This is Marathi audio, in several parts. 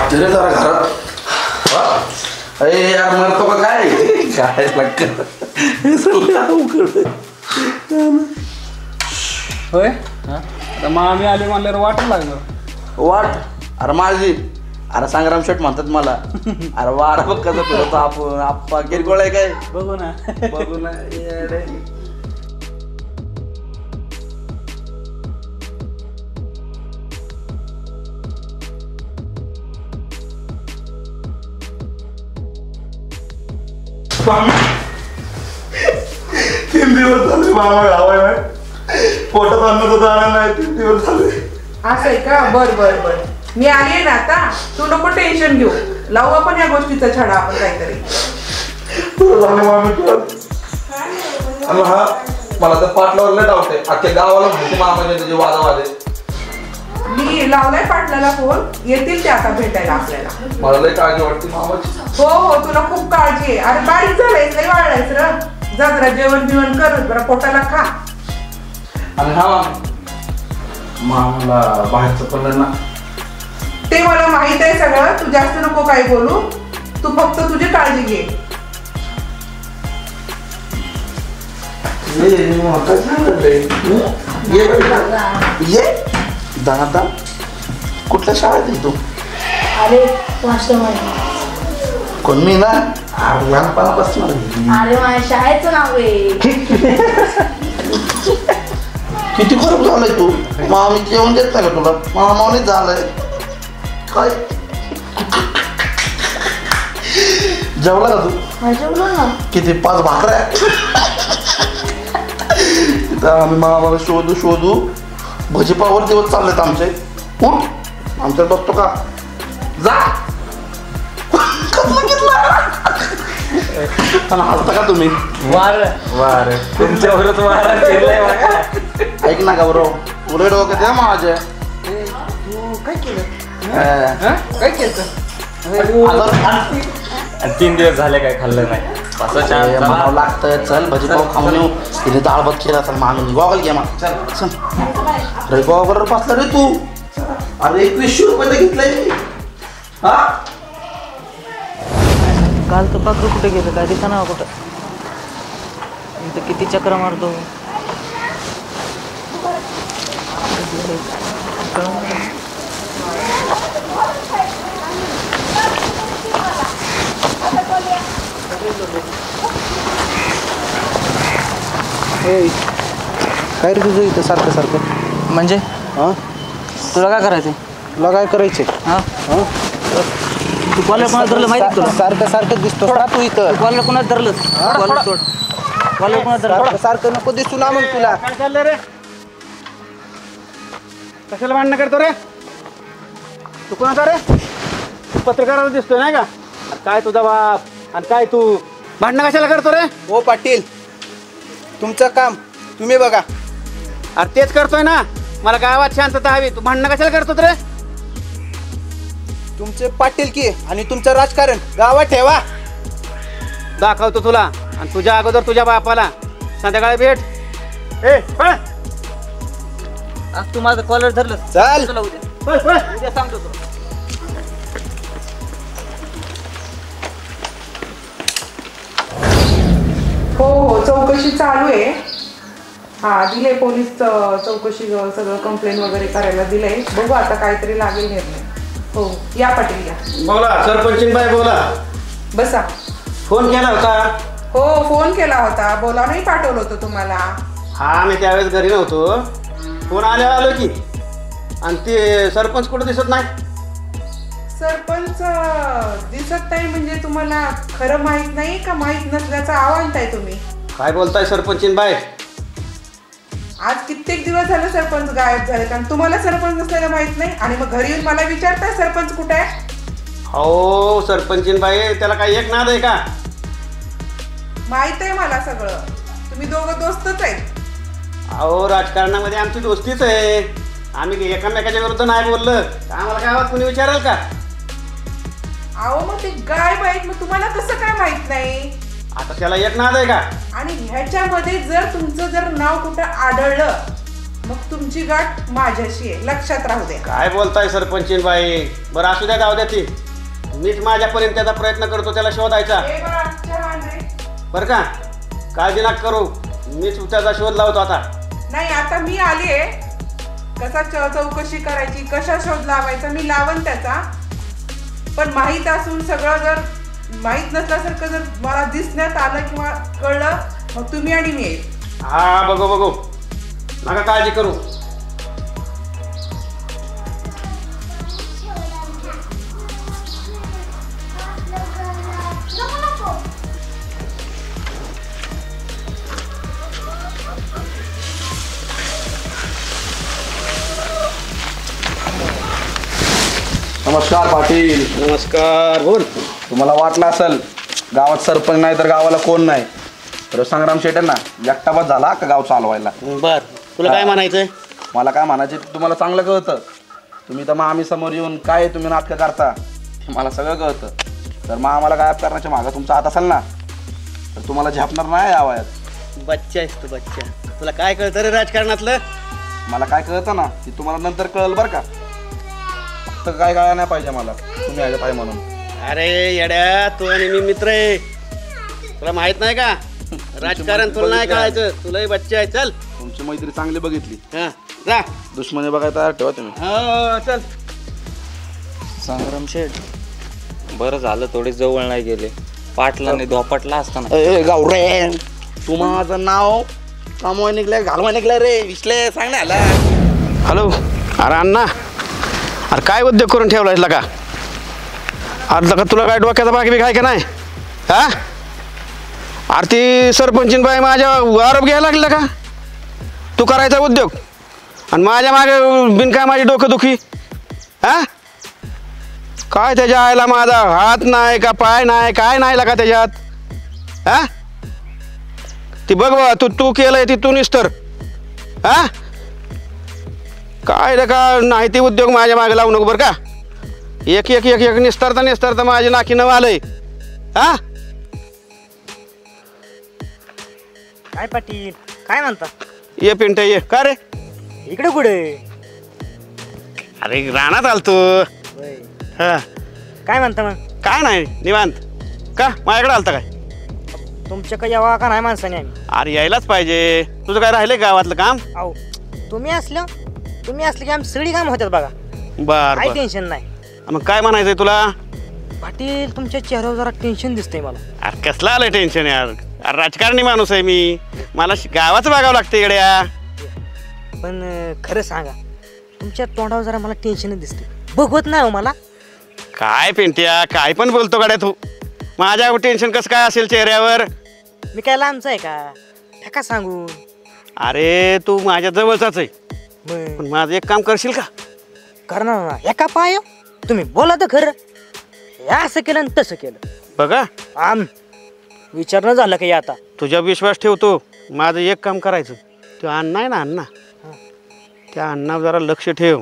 पाहिजे रे जरा घरात. अरे यार मरतो का काय काय लागत होय. आता मामी आली म्हणल्यावर वाट लागणार. वाट अरे माझी. अरे संग्राम शेट म्हणतात मला. अरे वारा बघ कसं फिरतो आपण. आप्पा किरकोळ आहे काय. बघू ना बघू ना. तीन दिवस झाले मामा गावाय पोटात अन्नाचं दाणा नाही. 3 दिवस झाले. असं आहे का. बर बर बर मी आली ना आता. तू नको टेन्शन घेऊ. लावू आपण या गोष्टीचा छडा आपण काहीतरी. आणि हा मला तर पाटलावर लय डाऊट आहे. अख्ख्या गावाला माहिती मामाचे तुझे वादावादे. मी लावलाय पाटलाला फोन. येतील ते आता भेटायला आपल्याला. मला लय काळजी वाटते मामाची. हो हो तुला खूप काळजी आहे. अरे बारीक झालायस लय वाढलायस र. जा जरा जेवण बिवण कर जरा पोटाला खा. आणि हा मामाला बाहेरचं पडलं ना. ते मला माहित आहे सगळं. तू जास्त नको काय बोलू. तू फक्त तुझी काळजी घे. ये दादा कुठल्या शाळेत आहे तू. अरे वास्तवमध्ये कोण मी ना. लहानपणापासून अरे माझ्या शाळेचं नाव आहे. किती खराब झालंय तू. मामी जेवण देत नाही का तुला. मामाने झालंय काय. जेवला का तू. जेवलो ना. किती 5 भाकऱ्या. तिथं आम्ही मामाला शोधू शोधू. भजीपावर दिवस चाललेत आमचे. उठ आमच्या बघतो का. जा हसता का तुम्ही. वार वार तुमच्यावरच वार फिरलाय बघा. ऐक ना गौरव उलट डोक्यात आहे माझ्या. तू काय केलं. काय केलं. 3 दिवस झाले काय खाल्लं नाही. असं म्हणावं लागतं. चल भजीपाव खाऊन येऊ. तिने डाळ भात केला असेल मामी. गॉगल घे मग. चल चल. अरे गॉगलवर बसला रे तू. अरे 2100 रुपये घेतलंय. हा काल तर पाखरू कुठे गेलं काय दिसा ना कुठं. इथं किती चक्र मारतो. काय रे तुझं इथं सारखं सारखं. म्हणजे हां तुला काय करायचं. तुला काय करायचे. हां हां तू कॉलेज कोणाला धरलं माहिती तुला. सारखं सारखं दिसतो तू इथं. कॉलेज कोणाला धरलं. कॉलेज सोड. कॉलेज कोणाला धरलं. सारखं नको दिसू ना मग तुला. काय चाललंय रे. कशाला भांडणं करतो रे. तू कोणाचा रे. तू पत्रकाराला दिसतोय नाही का. काय तुझा बाप आणि काय तू भांडणं कशाला करतो रे. हो पाटील तुमचं काम तुम्ही बघा. अरे तेच करतोय ना. मला गावात शांतता हवी. तू भांडणं कशाला करतो रे. तुमचे पाटील की आणि तुमचं राजकारण गावात ठेवा. दाखवतो तुला आणि तुझ्या अगोदर तुझ्या बापाला. संध्याकाळी भेट. ए पळ. आज तू माझं कॉलेज धरलं. चल तुला उद्या पळ पळ. उद्या सांगतो तुला. हो हो चौकशी चालू आहे. हा दिले पोलीस चौकशी सगळं कंप्लेंट वगैरे करायला दिलंय. बघू आता काहीतरी लागेल निर्णय. हो या पाटील या. बोला सरपंचीनबाई बोला. बसा. फोन केला होता. हो फोन केला होता. बोलावणंही पाठवलं होतं तुम्हाला. हा मी त्यावेळेस घरी नव्हतो. फोन आल्यावर आलो की. आणि ते सरपंच कुठं दिसत नाही. सरपंच दिसत नाही म्हणजे तुम्हाला खरं माहित नाही का माहित नसल्याचं आव्हानताय तुम्ही. काय बोलताय सरपंचीनबाई. आज कित्येक दिवस झाले सरपंच गायब झाले. कारण तुम्हाला सरपंच नसल्याला माहित नाही आणि मग घरी येऊन मला विचारताय सरपंच कुठे आहे. हो सरपंचीनबाई त्याला काही एक नाद आहे का. माहित आहे मला सगळं. तुम्ही दोघं दोस्तच आहेत. अहो राजकारणामध्ये आमची दोस्तीच आहे. आम्ही एकामेकाच्या विरुद्ध नाही बोललं तर आम्हाला गावात कोणी विचाराल का. अहो मग ते गायब आहेत. मग तुम्हाला कसं काय माहित नाही. आता त्याला एक नाद आहे का. आणि ह्याच्यामध्ये जर तुमचं जर नाव कुठं आढळलं मग तुमची गाठ माझ्याशी आहे, लक्षात राहू द्या. काय बोलताय सरपंचीन बाई? बरं असू द्या, जाऊ द्या ती. मीच माझ्यापर्यंत त्याचा प्रयत्न करतो त्याला शोधायचा. ए बाळा, चहा आण रे. बरं का? काळजी नका करू, मीच त्याचा शोध लावतो आता. नाही, आता मी आली आहे. कसा चौकशी करायची, कशा शोध लावायचा मी लावन त्याचा. पण माहीत असून सगळं जर माहीत नसल्यासारखं जर मला दिसण्यात आलं किंवा कळलं, मग तुम्ही आणि मी येईल. हा बघू नका काळजी करू. नमस्कार पाटील. नमस्कार. बोल. तुम्हाला वाटलं असेल गावात सरपंच नाही तर गावाला कोण नाही, तर संग्राम शेट ना एकटा बस झाला का गाव चालवायला. बर, तुला काय म्हणायचंय? मला काय म्हणायचे तुम्हाला चांगलं कळतं. तुम्ही तर मग आम्ही समोर येऊन काय तुम्ही नाटकं करता ते मला सगळं कळतं. तर मग आम्हाला गायब करण्याच्या मागं तुमचा हात असेल ना, तर तुम्हाला झेपणार नाही या वयात. बच्चा आहेस तू, बच्चा. तुला काय कळतं रे राजकारणातलं? मला काय कळतं ना की तुम्हाला नंतर कळलं बरं का. फक्त काय कळलं नाही पाहिजे मला तुम्ही आले पाहिजे म्हणून. अरे येड्या, तू आणि मी मित्र आहे, तुला माहित नाही का? राजकारण तुला नाही कळायचं, तुलाही बच्चा आहे. चल, तुमची मैत्री चांगली बघितली. हा जा. दुश्मनी बघायला तयार ठेवा तुम्ही. हो चल. संग्राम शेठ, बरं झालं थोडे जवळ नाही गेले. पाटला नाही धोपाटला असताना. ए गावरे, तू माझं नाव कमवाय निघलंय घालवाय निघलंय रे. विसले सांग ना. हॅलो. अरे अण्णा, अरे काय उद्योग करून ठेवला का? अरे का तुला काय डोक्याचा बाकी बी काय का नाही? हा, अरे ती सरपंचीन बाई माझ्या आरोप घ्यायला लागला का? तू करायचा उद्योग आणि माझ्या मागे बिन काय माझी डोकं दुखी. हा, काय त्याच्या आईला माझा हात नाही का पाय नाही काय नाही का त्याच्यात? हा, ती बघ बा, तू केलंय ती तू निस्तर. हा, काय रे का नाही ती उद्योग माझ्या मागे लावू नको बरं का. एक एक एक एक निस्तारता माझी नाकी नव आलंय. हा, काय पाटील काय म्हणता? ये पिंट ये. का रे? इकडे कुठे? अरे रानात आलतो. हा, काय म्हणता मग? काय नाही निवांत. का माझ्याकडे आलता काय? तुमच्याकडे यावा का नाही माणसाने आम्ही? अरे यायलाच पाहिजे. तुझं काय राहिलंय गावातलं काम? अहो तुम्ही असले की आम्ही सगळी काम होतात बघा. बर काही बर. टेन्शन नाही. मग काय म्हणायचंय तुला? पाटील तुमच्या चेहऱ्यावर जरा टेन्शन दिसतंय मला. अरे कसलं आलं टेन्शन यार? अरे राजकारणी माणूस आहे मी, मला गावाचं बघावं लागतं इकड्या. पण खरं सांगा, तुमच्या तोंडावर जरा मला टेन्शन दिसते. बघवत नाही हो मला. काय पिंट्या, काय पण बोलतो गाड्या तू. माझ्या टेन्शन कसं काय असेल चेहऱ्यावर? मी काय लांबचा आहे का? ठेका सांगू. अरे तू माझ्या जवळचाच आहे, मग पण माझं एक काम करशील का? करणार ना. एका पाय तुम्ही बोला तर खरं. हे असं केलं आणि तसं केलं. बघा, विचारणं झालं का आता? तुझ्या विश्वास ठेवतो. माझं एक काम करायचं. तो अण्णा आहे ना, अण्णा, त्या अण्णावर जरा लक्ष ठेव.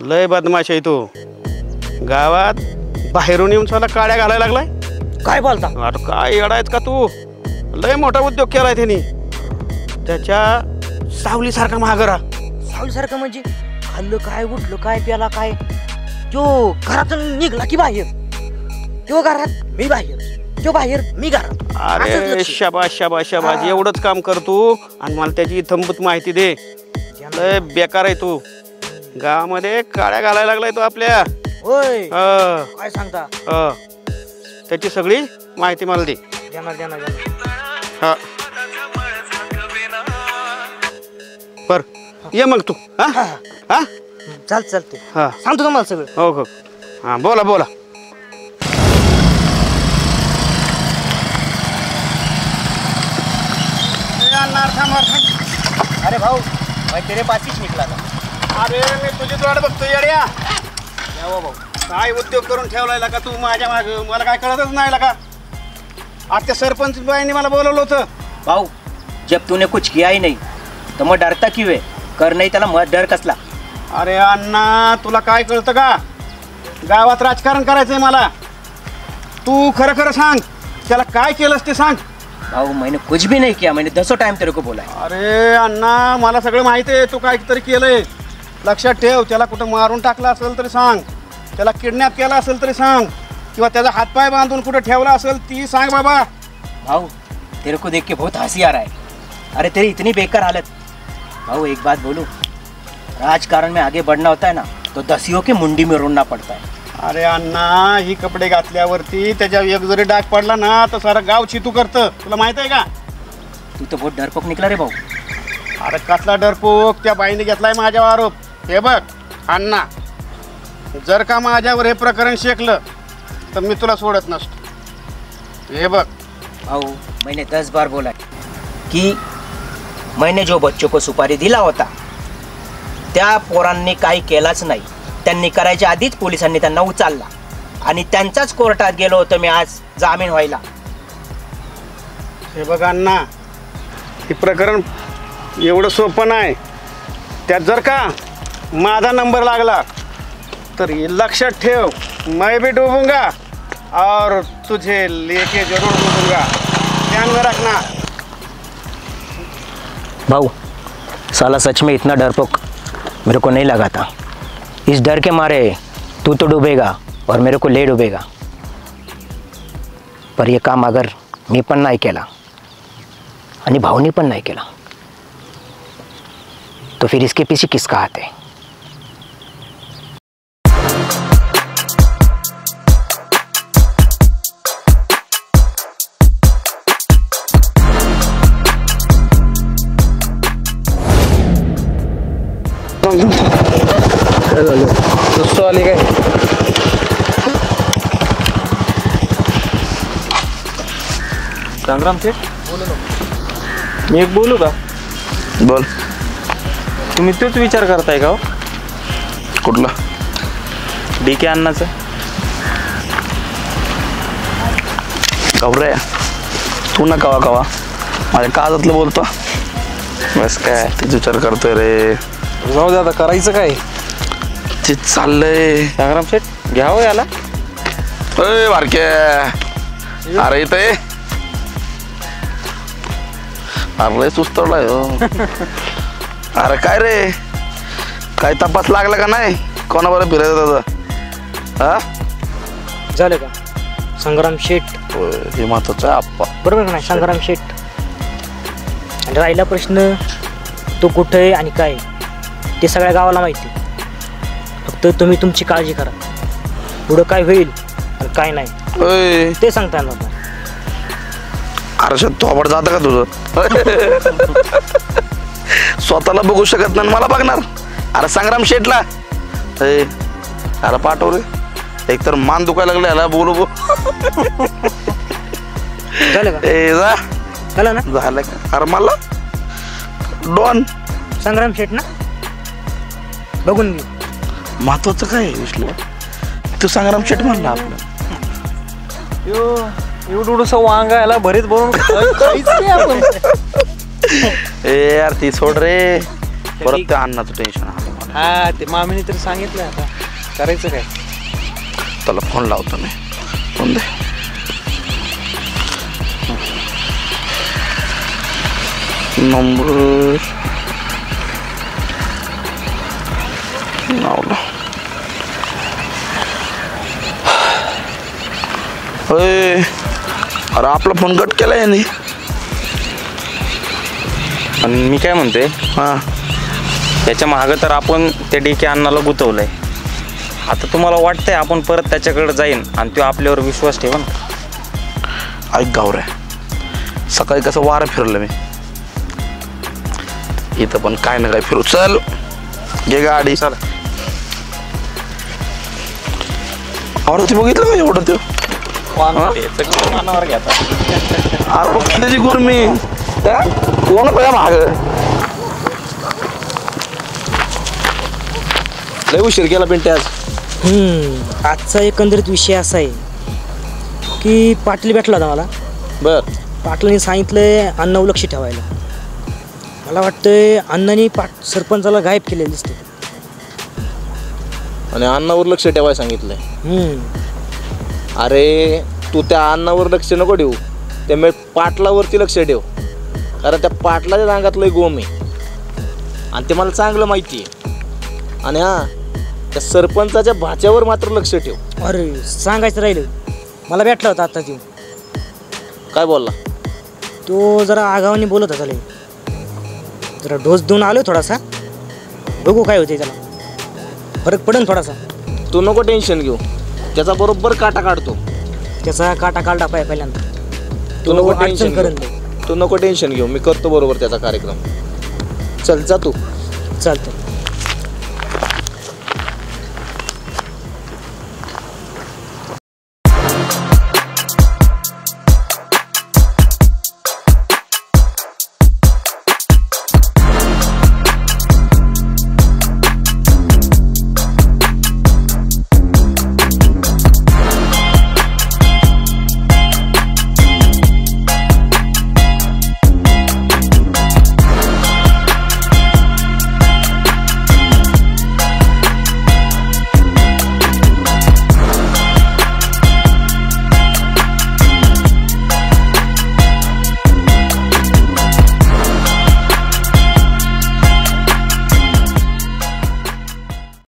लय बदमाश आहे तो. गावात बाहेरून येऊन मला काड्या घालायला लागलाय. काय बोलता? आता काय येडायत का तू? लय मोठा उद्योग केलाय त्यांनी. त्याच्या सावलीसारखा महागरा. सावलीसारखं म्हणजे खाल्लं काय, उठलं काय, प्याला काय, तो घरातून निघला की बाहेर, तो घरात मी बाहेर, तो बाहेर मी घरात. अरे शाबास शाबास शाबास. एवढंच काम करतो आणि मला त्याची इथंभूत माहिती दे. लय बेकार आहे तू. गावामध्ये काड्या घालायला लागलाय तो आपल्या. होय, काय सांगता? त्याची सगळी माहिती मला दे. देणार. हा बर, ये मग तू. हा हा, चालते. हा सांगतो तुम्हाला सगळं. हो हो. हा बोला. अरे भाऊ, मैं तेरे पास ही निकला था. अरे मी तुझी वाट बघतो येड्या. भाऊ काय उद्योग करून ठेवलाय का तू माझ्या मागे? मला काय कळतच नाही का. आज त्या सरपंच बाईंनी मला बोलवलं होतं. भाऊ, जब तूने कुछ किया ही नहीं तो मग डरता क्यों है? कर नाही त्याला मग डर कसला? अरे अण्णा, तुला काय कळतं का? गावात राजकारण करायचंय मला. तू खरं खरं सांग, त्याला काय केलंस ते सांग. भाऊ मैंने कुछ भी नहीं किया, मैंने 10 टाइम तेरे को बोला है. अरे अण्णा मला सगळं माहिती आहे, तू काहीतरी केलंय. लक्षात ठेव, त्याला कुठं मारून टाकलं असेल तरी सांग, त्याला किडनॅप केला असेल तरी सांग, किंवा त्याचा हातपाय बांधून कुठं ठेवला असेल ती सांग बाबा. भाऊ तेरे को देख के बहुत हंसी आ रहा है. अरे तेरी इतनी बेकार हालत. भाऊ एक बात बोलूं, राजकारण में आगे बढ़ना होता है ना तो दसियों की मुंडी में रोना पड़ता है. अरे अण्णा, ही कपडे घातल्यावरती त्याच्या एक जरी डाग पडला ना तर सारं गाव चितू करतं, तुला माहित आहे का? तू तो बहुत डरपोक निकला रे भाऊ. अरे कसला डरपोक, त्या बाईने घेतलाय माझ्यावर आरोप. हे बघ अण्णा, जर का माझ्यावर हे प्रकरण शेकलं तर मी तुला सोडत नसतो. हे बघ भाऊ, मैंने 10 बार बोला कि मैंने जो बच्चों को सुपारी दिला होता त्या पोरांनी काही केलाच नाही. त्यांनी करायच्या आधीच पोलिसांनी त्यांना उचलला आणि त्यांच्याच कोर्टात गेलो होतो मी आज जामीन व्हायला. हे बघ अण्णा, हे प्रकरण एवढं सोपं नाही. त्यात जर का माझा नंबर लागला तर लक्षात ठेव, मैं भी डूबूंगा और तुझे लेके जरूर डूबूंगा, ध्यान में रखना. भाऊ साला सच में इतना डरपोक मेरे को नहीं लगा था. इस डर के मारे तू तो डूबेगा और मेरे को ले डूबेगा. पर ये काम अगर मी पण नाही केला आणि भाऊनी पण नाही केला तो फिर इसके पीछे किसका हाथ है? आली काय? संग्राम शेठ, मी एक बोलू का? बोल. तुम्ही तोच विचार करताय का हो? कुठला? DK अण्णाचं. गौऱ्या, तू ना कवा कवा माझ्या काळजातलं बोलतो. बस काय तेच विचार करतोय रे. जाऊ दे आता, करायचं काय? ते चाललंय. संग्राम शेठ घ्यावं याला. अरे बारक्या, अरे इथे अरे सुस्तवलाय हो. अरे काय रे, काय तपास लागला का नाही? कोणाबरोबर फिरायचं त्याचं? हा झालं का? संग्राम शेठ हे महत्वाचं आहे आप्पा. बरोबर का नाही? संग्राम शेठ. आणि राहिला प्रश्न तो कुठं आहे आणि काय ते सगळ्या गावाला माहिती. फक्त तुम्ही तुमची काळजी करा. पुढं काय होईल आणि काय नाही ते सांगता येणार नाही. अरे थोबड जातं का तुझं? स्वतःला बघू शकत नाही मला बघणार? अरे संग्राम शेठला अरे पाठव रे. एक तर मान दुखायला लागले याला बोलू झालं का? जा झालं ना? झालं का? अरे मला डॉन संग्राम शेठ ना, बघून घे. महत्वाचं काय विश्ले? तू संग्राम शेठ म्हणला आपलं. एवढं वांगा याला भरीत भरून काहीच नाही आपण. ए यार ती सोड रे, परत त्या अन्नाचं टेन्शन आलं. हा ते मामीने तरी सांगितलं, आता करायचं काय? त्याला फोन लावतो मी. फोन दे. नंबर लावला. अरे आपला फोन कट केला याने. आणि मी काय म्हणते, हा त्याच्या मागं तर आपण त्या DK अण्णाला गुतवलंय. आता तुम्हाला वाटतंय आपण परत त्याच्याकडे जाईन आणि तो आपल्यावर विश्वास ठेवा ना? ऐक गावऱ्या, सकाळी कसं वारं फिरलं मी, इथं पण काय ना काय फिरू. चल घे गाडी. चल. आवडत बघितलं का एवढं ते? मनावर घेता. अरे बघ त्याची गुरमी कोण पहिला माग लय उशीर केला पिंटे आज. आजचा एकंदरीत विषय असा आहे की पाटील भेटला होता मला. बर. पाटलांनी सांगितलंय अण्णावर लक्ष ठेवायला. मला वाटतंय अण्णांनी सरपंचाला गायब केलेलं दिसते. आणि अण्णावर लक्ष ठेवायला सांगितलंय. अरे तू त्या अण्णावर लक्ष नको ठेवू, त्यामुळे पाटलावरती लक्ष ठेव, कारण त्या पाटलाच्या अंगातलं गोम आहे आणि ते मला चांगलं माहिती आहे. आणि हां, त्या सरपंचाच्या भाच्यावर मात्र लक्ष ठेव. अरे सांगायचं राहिलं, मला भेटला होता आता तो. काय बोलला? तो जरा आगावाने बोलत होता लय. जरा डोस देऊन आलो थोडासा, बघू काय होते, त्याला फरक पडेल थोडासा. तू नको टेन्शन घेऊ, त्याचा बरोबर काटा काढतो. त्याचा काटा काढला पाहिजे पहिल्यांदा. तू नको अडचण टेन्शन करेन घेऊ. ते. तू नको टेन्शन घेऊ, मी करतो बरोबर त्याचा कार्यक्रम. चल जा तू. चालतं.